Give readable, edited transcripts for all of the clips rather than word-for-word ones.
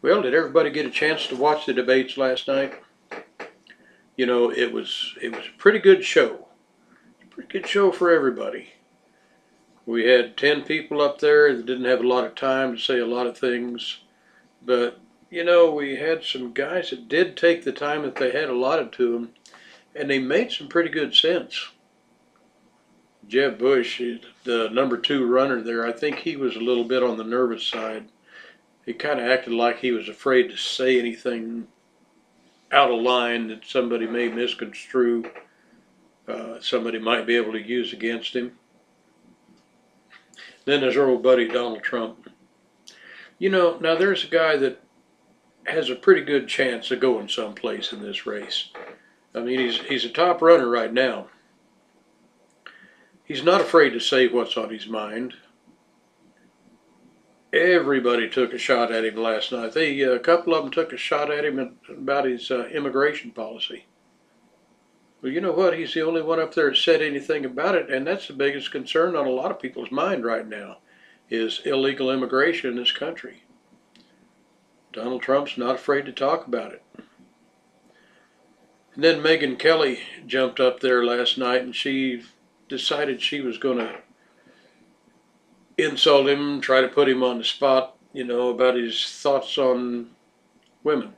Well, did everybody get a chance to watch the debates last night? You know, it was a pretty good show. Pretty good show for everybody. We had 10 people up there that didn't have a lot of time to say a lot of things, but we had some guys that did take the time that they had allotted to them, and they made some pretty good sense. Jeb Bush, the number two runner there, I think he was a little bit on the nervous side. He kind of acted like he was afraid to say anything out of line that somebody may misconstrue, somebody might be able to use against him. Then there's our old buddy Donald Trump. Now there's a guy that has a pretty good chance of going someplace in this race. I mean, he's a top runner right now. He's not afraid to say what's on his mind. Everybody took a shot at him last night. A couple of them took a shot at him about his immigration policy. Well, you know what? He's the only one up there that said anything about it, and that's the biggest concern on a lot of people's mind right now, is illegal immigration in this country. Donald Trump's not afraid to talk about it. And then Megyn Kelly jumped up there last night, and she decided she was going to insult him, try to put him on the spot, about his thoughts on women.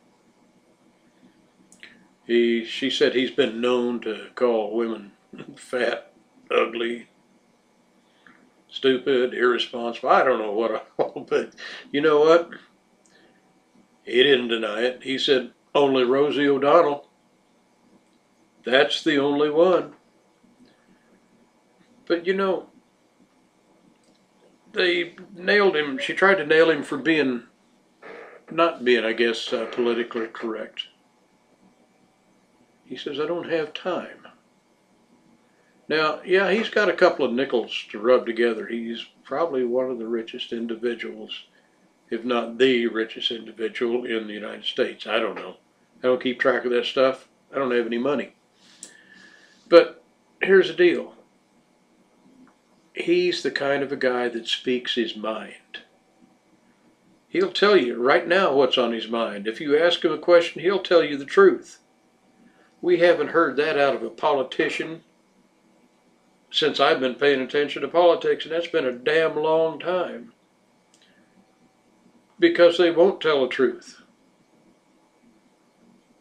She said he's been known to call women fat, ugly, stupid, irresponsible. I don't know what all, but you know what? He didn't deny it. He said, only Rosie O'Donnell. That's the only one. But they nailed him. She tried to nail him for not being, I guess, politically correct. He says, I don't have time. Now, yeah, he's got a couple of nickels to rub together. He's probably one of the richest individuals, if not the richest individual in the United States. I don't know. I don't keep track of that stuff. I don't have any money. But here's the deal. He's the kind of a guy that speaks his mind. He'll tell you right now what's on his mind. If you ask him a question, he'll tell you the truth. We haven't heard that out of a politician since I've been paying attention to politics, and that's been a damn long time. Because they won't tell the truth.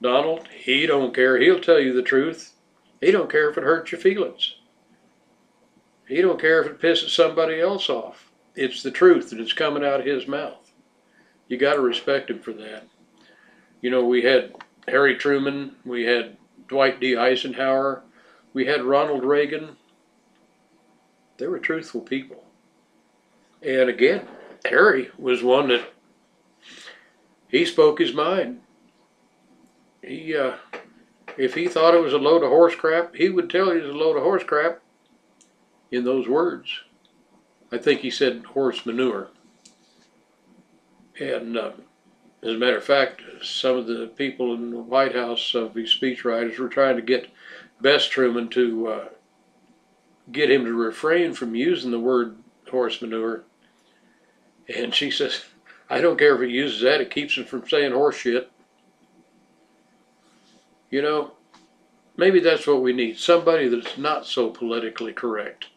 Donald, he don't care. He'll tell you the truth. He don't care if it hurts your feelings. He don't care if it pisses somebody else off. It's the truth that is coming out of his mouth. You got to respect him for that. We had Harry Truman, we had Dwight D. Eisenhower, we had Ronald Reagan. They were truthful people. And again, Harry was one that he spoke his mind. If he thought it was a load of horse crap, he would tell you it was a load of horse crap in those words. I think he said horse manure. And as a matter of fact, some of the people in the White House of his speechwriters were trying to get Bess Truman to get him to refrain from using the word horse manure. And she says, I don't care if he uses that, it keeps him from saying horse shit. Maybe that's what we need. Somebody that's not so politically correct.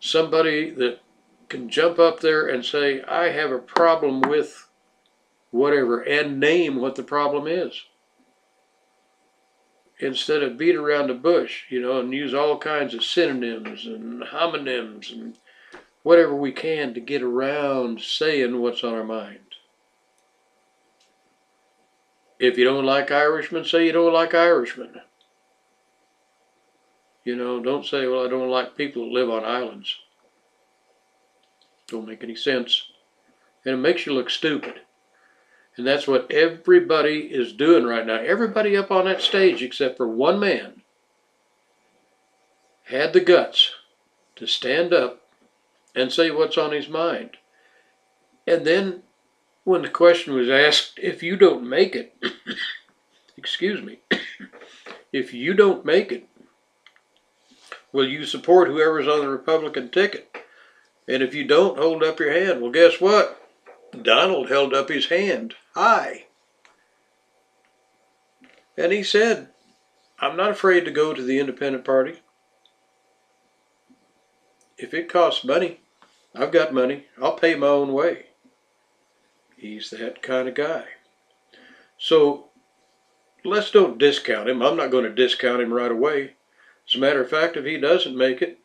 Somebody that can jump up there and say, I have a problem with whatever, and name what the problem is. Instead of beat around the bush, and use all kinds of synonyms and homonyms and whatever we can to get around saying what's on our mind. If you don't like Irishmen, say you don't like Irishmen. Don't say, well, I don't like people that live on islands. Don't make any sense. And it makes you look stupid. And that's what everybody is doing right now. Everybody up on that stage, except for one man, had the guts to stand up and say what's on his mind. And then when the question was asked, if you don't make it, excuse me, if you don't make it, will you support whoever's on the Republican ticket? And if you don't, hold up your hand. Well, guess what? Donald held up his hand high. And he said, I'm not afraid to go to the independent party. If it costs money, I've got money. I'll pay my own way. He's that kind of guy. So let's don't discount him. I'm not going to discount him right away. As a matter of fact, if he doesn't make it,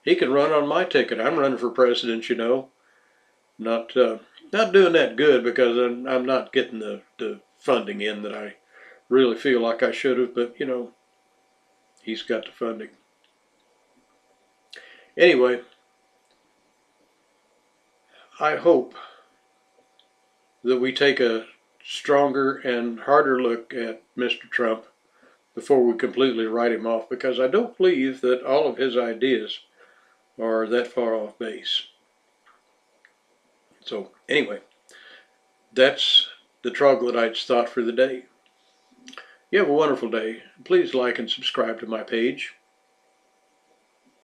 he can run on my ticket. I'm running for president, you know. Not doing that good because I'm not getting the funding in that I really feel like I should have. But, you know, he's got the funding. Anyway, I hope that we take a stronger and harder look at Mr. Trump before we completely write him off, because I don't believe that all of his ideas are that far off base. So anyway, that's the Troglodytes thought for the day. You have a wonderful day. Please like and subscribe to my page.